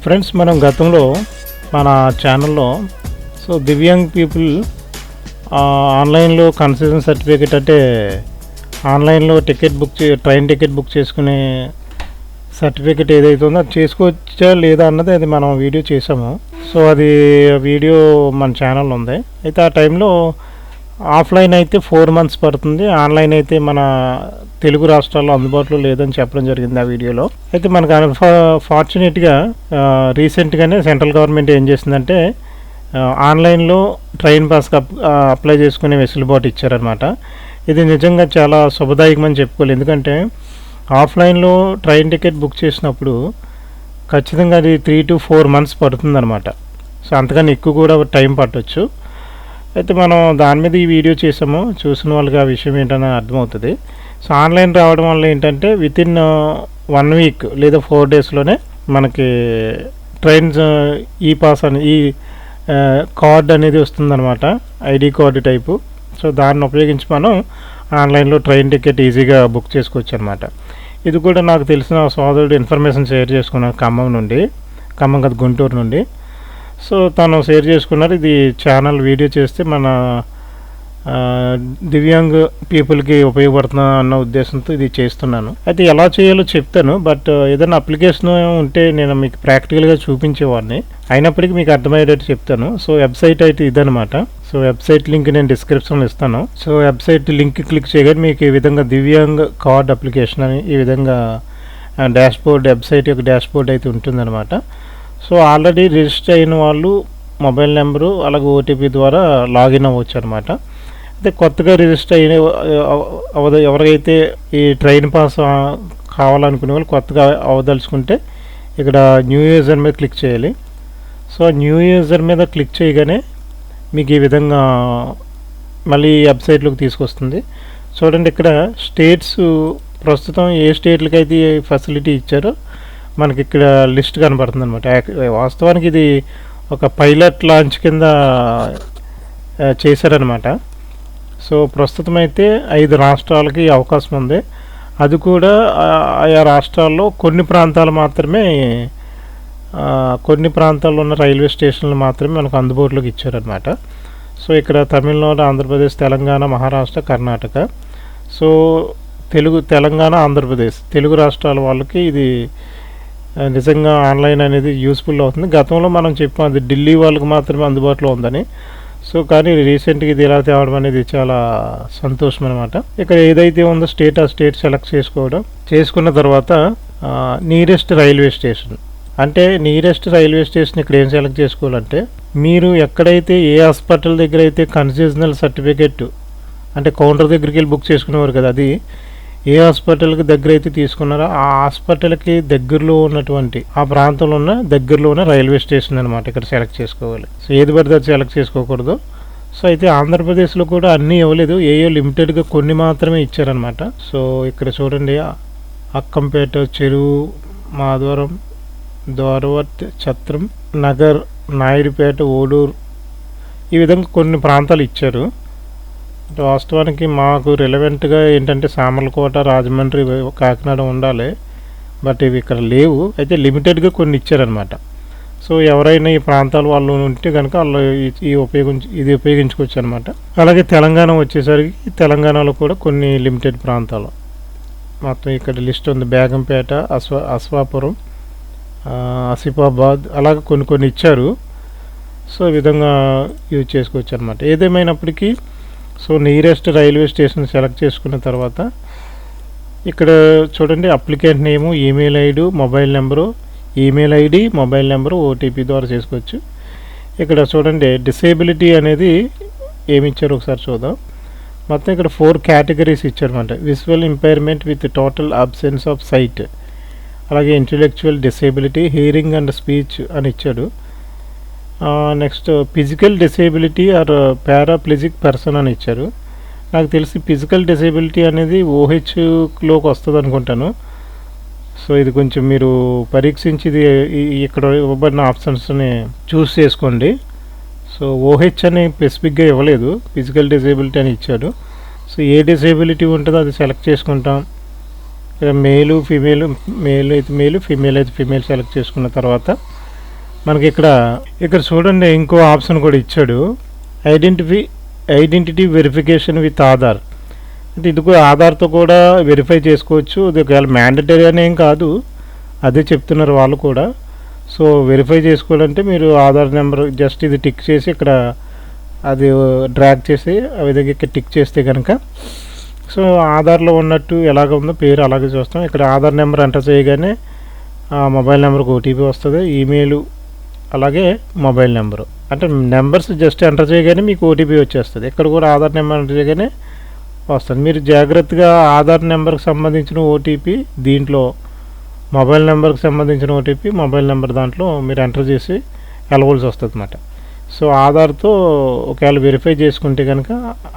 Friends, మనం గతంలో మన ఛానల్లో దివ్యాంగ్ పీపుల్ ఆన్లైన్లో కన్సెషన్ సర్టిఫికేట్ అంటే ఆన్లైన్లో ట్రైన్ టికెట్ బుక్ చేసుకునే సర్టిఫికేట్ ఏదైతే ఉందో అది చేసుకోవచ్చా లేదా అన్నది అది మనం వీడియో చేసాము. సో అది వీడియో మన ఛానల్లో ఉంది. అయితే ఆ టైంలో ఆఫ్లైన్ అయితే 4 months పడుతుంది, ఆన్లైన్ అయితే మన తెలుగు రాష్ట్రాల్లో అందుబాటులో లేదని చెప్పడం జరిగింది ఆ వీడియోలో. అయితే మనకు ఫార్చునేట్గా రీసెంట్గానే సెంట్రల్ గవర్నమెంట్ ఏం చేసిందంటే ఆన్లైన్లో ట్రైన్ పాస్కి అప్లై చేసుకునే వెసులుబాటు ఇచ్చారనమాట. ఇది నిజంగా చాలా శుభదాయకమని చెప్పుకోవాలి. ఎందుకంటే ఆఫ్లైన్లో ట్రైన్ టికెట్ బుక్ చేసినప్పుడు ఖచ్చితంగా అది 3 to 4 months పడుతుందన్నమాట. సో అంతకన్నా ఎక్కువ కూడా టైం పట్టవచ్చు. అయితే మనం దాని మీద ఈ వీడియో చేసాము, చూసిన వాళ్ళకి ఆ విషయం ఏంటని అర్థమవుతుంది. సో ఆన్లైన్ రావడం వల్ల ఏంటంటే వితిన్ 1 week లేదా 4 daysలోనే మనకి ట్రైన్స్ ఈ పాస్ అని ఈ కార్డ్ అనేది వస్తుందన్నమాట, ఐడి కార్డు టైపు. సో దాన్ని ఉపయోగించి మనం ఆన్లైన్లో ట్రైన్ టికెట్ ఈజీగా బుక్ చేసుకోవచ్చు అనమాట. ఇది కూడా నాకు తెలిసిన సోదరుడు ఇన్ఫర్మేషన్ షేర్ చేసుకున్నాను ఖమ్మం కదా, గుంటూరు నుండి. సో తను షేర్ చేసుకున్నారు. ఇది ఛానల్ వీడియో చేస్తే మన దివ్యాంగ్ పీపుల్కి ఉపయోగపడుతున్నా అన్న ఉద్దేశంతో ఇది చేస్తున్నాను. అయితే ఎలా చేయాలో చెప్తాను, బట్ ఏదైనా అప్లికేషన్ ఉంటే నేను మీకు ప్రాక్టికల్గా చూపించేవాడిని, అయినప్పటికీ మీకు అర్థమయ్యేటట్టు చెప్తాను. సో వెబ్సైట్ అయితే ఇదనమాట. సో వెబ్సైట్ లింక్ నేను డిస్క్రిప్షన్లో ఇస్తాను. సో వెబ్సైట్ లింక్ క్లిక్ చేయగానే మీకు ఈ విధంగా దివ్యాంగ్ కార్డ్ అప్లికేషన్ అని ఈ విధంగా డాష్బోర్డ్, వెబ్సైట్ యొక్క డాష్బోర్డ్ అయితే ఉంటుందన్నమాట. సో ఆల్రెడీ రిజిస్టర్ అయిన వాళ్ళు మొబైల్ నెంబరు అలాగే ఓటీపీ ద్వారా లాగిన్ అవ్వచ్చు అనమాట. అయితే కొత్తగా రిజిస్టర్ అయిన ఎవరికైతే ఈ ట్రైన్ పాస్ కావాలనుకునే వాళ్ళు కొత్తగా అవదలుచుకుంటే ఇక్కడ న్యూ యూజర్ మీద క్లిక్ చేయాలి. సో న్యూ యూజర్ మీద క్లిక్ చేయగానే మీకు ఈ విధంగా మళ్ళీ వెబ్సైట్లోకి తీసుకొస్తుంది. చూడండి, ఇక్కడ స్టేట్స్ ప్రస్తుతం ఏ స్టేట్లకి అయితే ఫెసిలిటీ ఇచ్చారో మనకి ఇక్కడ లిస్ట్ కనబడుతుంది అనమాట. వాస్తవానికి ఇది ఒక పైలట్ లాంచ్ కింద చేశారనమాట. సో ప్రస్తుతం అయితే 5 రాష్ట్రాలకి అవకాశం ఉంది. అది కూడా ఆయా రాష్ట్రాల్లో కొన్ని ప్రాంతాల్లో ఉన్న రైల్వే స్టేషన్లు మాత్రమే మనకు అందుబాటులోకి ఇచ్చారనమాట. సో ఇక్కడ తమిళనాడు, ఆంధ్రప్రదేశ్, తెలంగాణ, మహారాష్ట్ర, కర్ణాటక. సో తెలంగాణ, ఆంధ్రప్రదేశ్ తెలుగు రాష్ట్రాల వాళ్ళకి ఇది నిజంగా ఆన్లైన్ అనేది యూస్ఫుల్ అవుతుంది. గతంలో మనం చెప్పాం అది ఢిల్లీ వాళ్ళకి మాత్రమే అందుబాటులో ఉందని. సో కానీ రీసెంట్గా ఇది ఎలా తేవడం అనేది చాలా సంతోషం అనమాట. ఇక్కడ ఏదైతే ఉందో ఆ స్టేట్ సెలెక్ట్ చేసుకున్న తర్వాత నియరెస్ట్ రైల్వే స్టేషన్, అంటే నియరెస్ట్ రైల్వే స్టేషన్ ఇక్కడ ఏం సెలెక్ట్ చేసుకోవాలంటే మీరు ఎక్కడైతే ఏ హాస్పిటల్ దగ్గర అయితే కన్సెషనల్ సర్టిఫికేట్ అంటే కౌంటర్ దగ్గరికి వెళ్ళి బుక్ చేసుకునేవారు కదా, అది ఏ హాస్పిటల్కి దగ్గర అయితే తీసుకున్నారో ఆ హాస్పిటల్కి దగ్గరలో ఉన్నటువంటి ఆ ప్రాంతంలో ఉన్న దగ్గరలో ఉన్న రైల్వే స్టేషన్ అనమాట ఇక్కడ సెలెక్ట్ చేసుకోవాలి. సో ఏది పడితే అది సెలెక్ట్ చేసుకోకూడదు. సో అయితే ఆంధ్రప్రదేశ్లో కూడా అన్నీ ఇవ్వలేదు, ఏయో లిమిటెడ్గా కొన్ని మాత్రమే ఇచ్చారనమాట. సో ఇక్కడ చూడండి, అక్కంపేట, చెరువు, మాధవరం, ద్వారవత్, ఛత్రం, నగర్, నాయుడుపేట, ఓడూరు, ఈ విధంగా కొన్ని ప్రాంతాలు ఇచ్చారు. వాస్తవానికి మాకు రిలవెంట్గా ఏంటంటే సామర్లకోట, రాజమండ్రి, కాకినాడ ఉండాలి, బట్ ఇవి ఇక్కడ లేవు. అయితే లిమిటెడ్గా కొన్ని ఇచ్చారనమాట. సో ఎవరైనా ఈ ప్రాంతాల వాళ్ళు ఉంటే కనుక వాళ్ళు ఇది ఉపయోగించుకోవచ్చు అనమాట. అలాగే తెలంగాణ వచ్చేసరికి తెలంగాణలో కూడా కొన్ని లిమిటెడ్ ప్రాంతాలు మొత్తం ఇక్కడ లిస్ట్ ఉంది. బేగంపేట, అశ్వాపురం, ఆసిఫాబాద్, అలాగే కొన్ని ఇచ్చారు. సో ఈ విధంగా యూజ్ చేసుకోవచ్చు అనమాట. ఏదేమైనప్పటికీ so nearest railway station select చేసుకున్న తర్వాత ఇక్కడ చూడండి, అప్లికెంట్ నేము, email ID, mobile number, OTP ద్వారా చేసుకోవచ్చు. ఇక్కడ చూడండి, డిసేబిలిటీ అనేది ఏమి ఇచ్చారు ఒకసారి చూద్దాం. మొత్తం ఇక్కడ 4 categories ఇచ్చారన్నమాట. Visual impairment with total absence of sight, అలాగే intellectual disability, hearing and speech అని ఇచ్చాడు. Next physical disability or paraplegic person అని ఇచ్చారు. నాకు తెలిసి ఫిజికల్ డిసేబిలిటీ అనేది ఓహెచ్లోకి వస్తుంది అనుకుంటాను. సో ఇది కొంచెం మీరు పరీక్షించి ఇది ఇక్కడ ఇవ్వబడిన ఆప్షన్స్ని చూస్ చేసుకోండి. సో ఓహెచ్ అని స్పెసిఫిక్గా ఇవ్వలేదు, ఫిజికల్ డిసేబిలిటీ అని ఇచ్చాడు. సో ఏ డిసేబిలిటీ ఉంటుందో అది సెలెక్ట్ చేసుకుంటాం. ఇక్కడ మేల్ అయితే మేల్, ఫీమేల్ అయితే ఫీమేల్ సెలెక్ట్ చేసుకున్న తర్వాత మనకి ఇక్కడ చూడండి ఇంకో ఆప్షన్ కూడా ఇచ్చాడు, ఐడెంటిటీ వెరిఫికేషన్ విత్ ఆధార్. అంటే ఇది కూడా ఆధార్తో కూడా వెరిఫై చేసుకోవచ్చు. ఇది ఒకవేళ మ్యాండటరీ అని ఏం కాదు, అదే చెప్తున్నారు వాళ్ళు కూడా. సో వెరిఫై చేసుకోవాలంటే మీరు ఆధార్ నెంబర్ జస్ట్ ఇది టిక్ చేసి ఇక్కడ అది డ్రాగ్ చేసి ఆ విధంగా ఇక్కడ టిక్ చేస్తే కనుక సో ఆధార్లో ఉన్నట్టు ఎలాగ ఉందో పేరు అలాగే చూస్తాం. ఇక్కడ ఆధార్ నెంబర్ ఎంటర్ చేయగానే మొబైల్ నెంబర్కి ఓటీపీ వస్తుంది, ఈమెయిల్ అలాగే మొబైల్ నెంబరు. అంటే నెంబర్స్ జస్ట్ ఎంటర్ చేయగానే మీకు ఓటీపీ వచ్చేస్తుంది. ఇక్కడ కూడా ఆధార్ నెంబర్ ఎంటర్ చేయగానే వస్తుంది. మీరు జాగ్రత్తగా ఆధార్ నెంబర్కి సంబంధించిన ఓటీపీ దీంట్లో, మొబైల్ నెంబర్కి సంబంధించిన ఓటీపీ మొబైల్ నెంబర్ దాంట్లో మీరు ఎంటర్ చేసి వెళ్ళవలసి వస్తుంది అన్నమాట. సో ఆధార్తో ఒకవేళ వెరిఫై చేసుకుంటే కనుక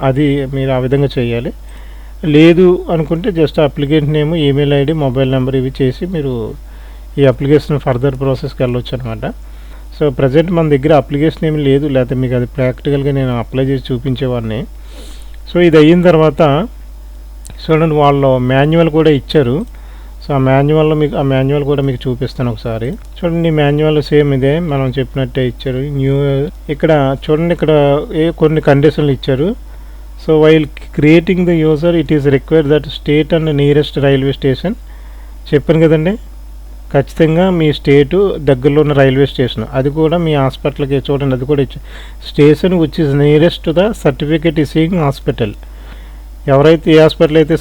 అది మీరు ఆ విధంగా చేయాలి. లేదు అనుకుంటే just application name, email ID, mobile number ఇవి చేసి మీరు ఈ అప్లికేషన్ ఫర్దర్ ప్రాసెస్కి వెళ్ళొచ్చు అనమాట. సో ప్రజెంట్ మన దగ్గర అప్లికేషన్ ఏమి లేదు, లేకపోతే మీకు అది ప్రాక్టికల్గా నేను అప్లై చేసి చూపించేవాడిని. సో ఇది అయిన తర్వాత చూడండి వాళ్ళు మాన్యువల్ కూడా ఇచ్చారు. సో ఆ మాన్యువల్ కూడా మీకు చూపిస్తాను ఒకసారి. చూడండి మాన్యువల్ సేమ్ ఇదే మనం చెప్పినట్టే ఇచ్చారు. ఇక్కడ చూడండి ఇక్కడ కొన్ని కండిషన్లు ఇచ్చారు. So while creating the user it is required that state and nearest railway station. చెప్పాను కదండి, ఖచ్చితంగా మీ స్టేటు దగ్గరలో ఉన్న రైల్వే స్టేషన్, అది కూడా మీ హాస్పిటల్కి చూడండి అది కూడా station which is nearest the certificate issuing hospital. ఎవరైతే ఏ హాస్పిటల్ అయితే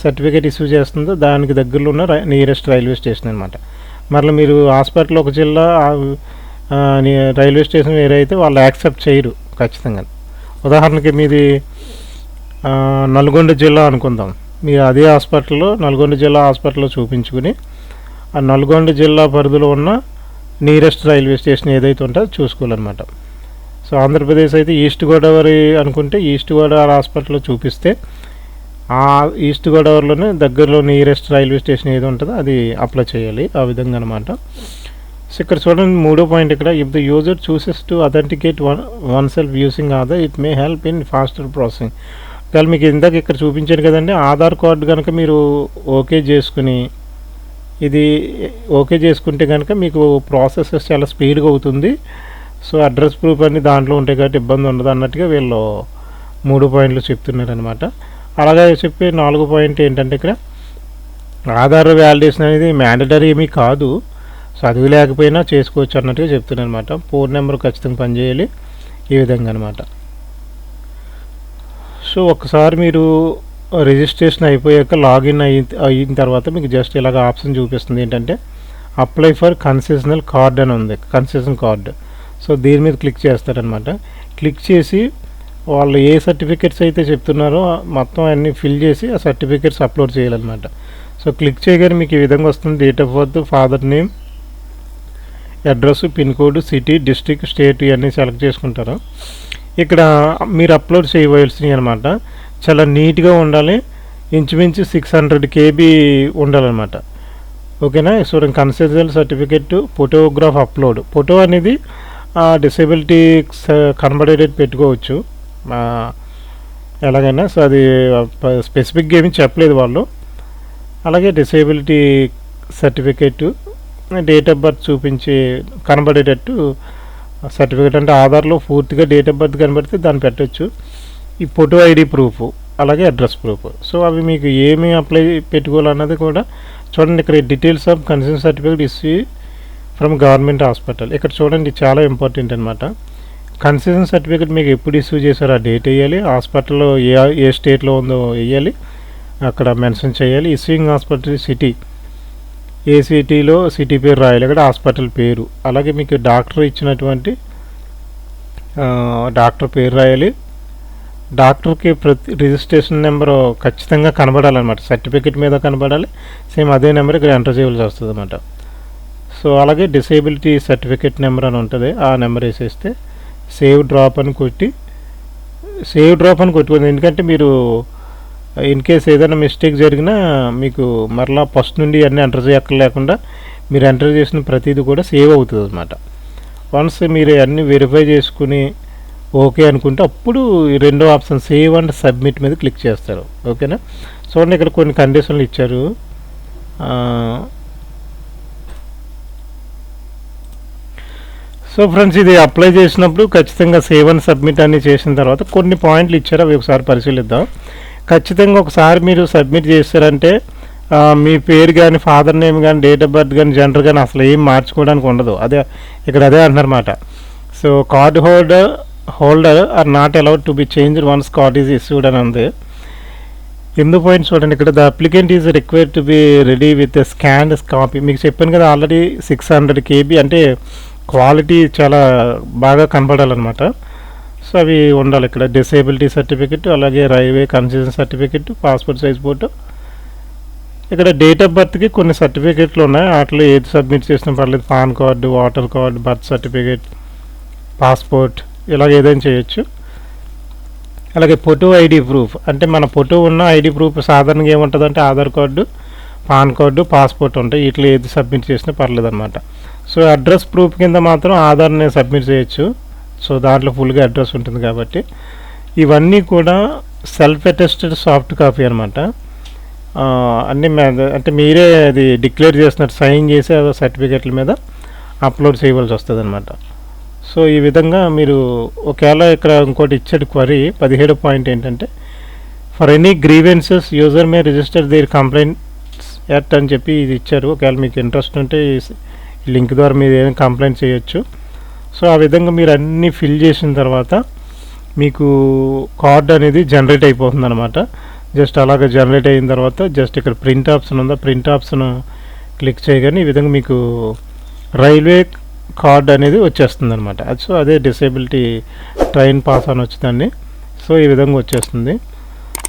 సర్టిఫికేట్ ఇష్యూ చేస్తుందో దానికి దగ్గరలో ఉన్న నియరెస్ట్ రైల్వే స్టేషన్ అనమాట. మరలా మీరు హాస్పిటల్ ఒక జిల్లా, రైల్వే స్టేషన్ వేరే అయితే వాళ్ళు యాక్సెప్ట్ చేయరు ఖచ్చితంగా. ఉదాహరణకి మీది నల్గొండ జిల్లా అనుకుందాం, మీరు అదే హాస్పిటల్లో నల్గొండ జిల్లా హాస్పిటల్లో చూపించుకుని ఆ నల్గొండ జిల్లా పరిధిలో ఉన్న నియరెస్ట్ రైల్వే స్టేషన్ ఏదైతే ఉంటుందో చూసుకోవాలన్నమాట. సో ఆంధ్రప్రదేశ్ అయితే ఈస్ట్ గోదావరి అనుకుంటే ఈస్ట్ గోదావరి హాస్పిటల్లో చూపిస్తే ఆ ఈస్ట్ గోదావరిలోనే దగ్గరలో నియరెస్ట్ రైల్వే స్టేషన్ ఏది ఉంటుందో అది అప్లై చేయాలి, ఆ విధంగా అనమాట. సో ఇక్కడ చూడండి 3వ పాయింట్, ఇక్కడ if the user chooses to authenticate oneself using Aadhaar it may help in faster processing. ఒకవేళ మీకు ఇందాక ఇక్కడ చూపించాను కదండి, ఆధార్ కార్డు కనుక మీరు ఓకే చేసుకుని ఇది ఓకే చేసుకుంటే కనుక మీకు ప్రాసెసెస్ చాలా స్పీడ్గా అవుతుంది. సో అడ్రస్ ప్రూఫ్ అన్ని దాంట్లో ఉంటాయి కాబట్టి ఇబ్బంది ఉండదు అన్నట్టుగా వీళ్ళు 3 పాయింట్లు చెప్తున్నారు అనమాట. అలాగే చెప్పే 4వ పాయింట్ ఏంటంటే ఇక్కడ ఆధార్ వ్యాలిడేషన్ అనేది మ్యాండటరీ ఏమీ కాదు, చదువు లేకపోయినా చేసుకోవచ్చు అన్నట్టుగా చెప్తున్నారు అనమాట. ఫోన్ నెంబర్ ఖచ్చితంగా పనిచేయాలి, ఈ విధంగా అనమాట. సో ఒకసారి మీరు రిజిస్ట్రేషన్ అయిపోయాక లాగిన్ అయిన తర్వాత మీకు జస్ట్ ఇలాగ ఆప్షన్ చూపిస్తుంది ఏంటంటే అప్లై ఫర్ కన్సెషనల్ కార్డ్ అని ఉంది, కన్సెషన్ కార్డు. సో దీని మీద క్లిక్ చేస్తారనమాట. క్లిక్ చేసి వాళ్ళు ఏ సర్టిఫికెట్స్ అయితే చెప్తున్నారో మొత్తం అన్నీ ఫిల్ చేసి ఆ సర్టిఫికెట్స్ అప్లోడ్ చేయాలన్నమాట. సో క్లిక్ చేయగానే మీకు ఈ విధంగా వస్తుంది, date of birth, father name, address, pin code, city, district, state ఇవన్నీ సెలెక్ట్ చేసుకుంటారు. ఇక్కడ మీరు అప్లోడ్ చేయవలసినవి అనమాట చాలా నీట్గా ఉండాలి, ఇంచుమించు 600 KB ఉండాలన్నమాట. ఓకేనా. So concessional certificate photograph upload, photo అనేది డిసేబిలిటీ కనబడేటట్టు పెట్టుకోవచ్చు ఎలాగైనా. సో అది స్పెసిఫిక్గా ఏమీ చెప్పలేదు వాళ్ళు. అలాగే disability certificate, date of birth చూపించి కనబడేటట్టు సర్టిఫికెట్, అంటే ఆధార్లో పూర్తిగా డేట్ ఆఫ్ బర్త్ కనబడితే దాన్ని పెట్టవచ్చు. ఈ ఫోటో ఐడి ప్రూఫ్, అలాగే అడ్రస్ ప్రూఫ్. సో అవి మీకు ఏమి అప్లై పెట్టుకోవాలన్నది కూడా చూడండి. ఇక్కడ details of concession certificate issue from government hospital, ఇక్కడ చూడండి చాలా ఇంపార్టెంట్ అనమాట. కన్సెషన్ సర్టిఫికేట్ మీకు ఎప్పుడు ఇష్యూ చేశారో ఆ డేట్ వేయాలి, హాస్పిటల్లో ఏ స్టేట్లో ఉందో వేయాలి, అక్కడ మెన్షన్ చేయాలి. ఇష్యూయింగ్ హాస్పిటల్ సిటీ, ఏ సిటీలో సిటీ పేరు రాయాలి, అక్కడ హాస్పిటల్ పేరు, అలాగే మీకు డాక్టర్ ఇచ్చినటువంటి డాక్టర్ పేరు రాయాలి. డాక్టర్కి ప్రతి రిజిస్ట్రేషన్ నెంబరు ఖచ్చితంగా కనబడాలన్నమాట, సర్టిఫికెట్ మీద కనబడాలి. సేమ్ అదే నెంబర్ ఇక్కడ ఎంటర్ చేయవలసి వస్తుంది అన్నమాట. సో అలాగే డిసేబిలిటీ సర్టిఫికెట్ నెంబర్ అని ఉంటుంది, ఆ నెంబర్ వేసేస్తే సేవ్ డ్రాప్ అని కొట్టుకుంది. ఎందుకంటే మీరు ఇన్ కేస్ ఏదైనా మిస్టేక్ జరిగినా మీకు మరలా ఫస్ట్ నుండి అన్నీ ఎంటర్ చేయక్కర్లేకుండా మీరు ఎంటర్ చేసిన ప్రతిదీ కూడా సేవ్ అవుతుంది అన్నమాట. వన్స్ మీరు అన్నీ వెరిఫై చేసుకుని ఓకే అనుకుంటే అప్పుడు రెండో ఆప్షన్ సేవ్ అండ్ సబ్మిట్ మీద క్లిక్ చేస్తారు. ఓకేనా. చూడండి ఇక్కడ కొన్ని కండిషన్లు ఇచ్చారు. సో ఫ్రెండ్స్, ఇది అప్లై చేసినప్పుడు ఖచ్చితంగా సేవ్ అండ్ సబ్మిట్ అన్ని చేసిన తర్వాత కొన్ని పాయింట్లు ఇచ్చారు, అవి ఒకసారి పరిశీలిద్దాం. ఖచ్చితంగా ఒకసారి మీరు సబ్మిట్ చేస్తారంటే మీ పేరు కానీ, ఫాదర్ నేమ్ కానీ, డేట్ ఆఫ్ బర్త్ కానీ, జెండర్ కానీ అసలు ఏం మార్చుకోవడానికి ఉండదు. అదే ఇక్కడ అదే అంటున్నారన్నమాట. So card holder are not allowed to be changed once card is issued అని ఉంది. ఎందుకు పాయింట్ చూడండి, ఇక్కడ the applicant is required to be ready with scanned copy. మీకు చెప్పాను కదా ఆల్రెడీ 600 KB, అంటే క్వాలిటీ చాలా బాగా కనపడాలన్నమాట. సో అవి ఉండాలి. ఇక్కడ డిసేబిలిటీ సర్టిఫికెట్, అలాగే railway concession certificate, passport size photo. ఇక్కడ డేట్ ఆఫ్ బర్త్కి కొన్ని సర్టిఫికెట్లు ఉన్నాయి, వాటిలో ఏది సబ్మిట్ చేసినా పర్లేదు. Pan card, voter card, birth certificate, passport, ఇలాగ ఏదైనా చేయొచ్చు. అలాగే ఫోటో ఐడి ప్రూఫ్, అంటే మన ఫోటో ఉన్న ఐడి ప్రూఫ్ సాధారణంగా ఏముంటుందంటే Aadhaar card, pan card, passport ఉంటాయి. వీటిలో ఏది సబ్మిట్ చేసినా పర్లేదు అనమాట. సో అడ్రస్ ప్రూఫ్ కింద మాత్రం ఆధార్ని సబ్మిట్ చేయొచ్చు. సో దాంట్లో ఫుల్గా అడ్రస్ ఉంటుంది కాబట్టి. ఇవన్నీ కూడా సెల్ఫ్ అటెస్టెడ్ సాఫ్ట్ కాపీ అనమాట. అన్నీ అంటే మీరే అది డిక్లేర్ చేసినట్టు సైన్ చేసి ఆ సర్టిఫికెట్ల మీద అప్లోడ్ చేయవలసి వస్తుంది అనమాట. సో ఈ విధంగా మీరు ఒకవేళ ఇక్కడ ఇంకోటి ఇచ్చాడు క్వరీ 17 పాయింట్ ఏంటంటే, for any grievances user may register their complaints at అని చెప్పి ఇది ఇచ్చారు. ఒకవేళ మీకు ఇంట్రెస్ట్ ఉంటే ఈ లింక్ ద్వారా మీరు ఏదైనా కంప్లైంట్ చేయొచ్చు. సో ఆ విధంగా మీరు అన్నీ ఫిల్ చేసిన తర్వాత మీకు కార్డ్ అనేది జనరేట్ అయిపోతుంది అనమాట. జస్ట్ అలాగే జనరేట్ అయిన తర్వాత జస్ట్ ఇక్కడ ప్రింట్ ఆప్షన్ ఉందా, ప్రింట్ ఆప్షన్ క్లిక్ చేయగానే ఈ విధంగా మీకు రైల్వే కార్డ్ అనేది వచ్చేస్తుంది అనమాట. సో అదే డిసేబిలిటీ ట్రైన్ పాస్ అని వచ్చిందండి. సో ఈ విధంగా వచ్చేస్తుంది.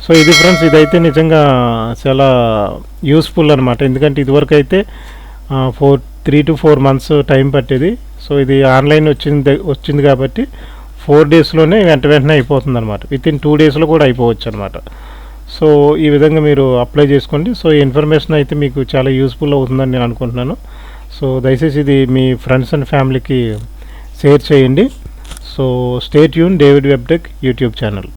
సో ఇది ఫ్రెండ్స్, ఇదైతే నిజంగా చాలా యూస్ఫుల్ అనమాట. ఎందుకంటే ఇదివరకు అయితే 3 to 4 months టైం పట్టేది. సో ఇది ఆన్లైన్ వచ్చింది కాబట్టి 4 daysలోనే వెంటనే అయిపోతుంది అనమాట. వితిన్ 2 daysలో కూడా అయిపోవచ్చు అనమాట. సో ఈ విధంగా మీరు అప్లై చేసుకోండి. సో ఈ ఇన్ఫర్మేషన్ అయితే మీకు చాలా యూస్ఫుల్ అవుతుందని నేను అనుకుంటున్నాను. సో దయచేసి ఇది మీ ఫ్రెండ్స్ అండ్ ఫ్యామిలీకి షేర్ చేయండి. So stay tune David web tech YouTube channel.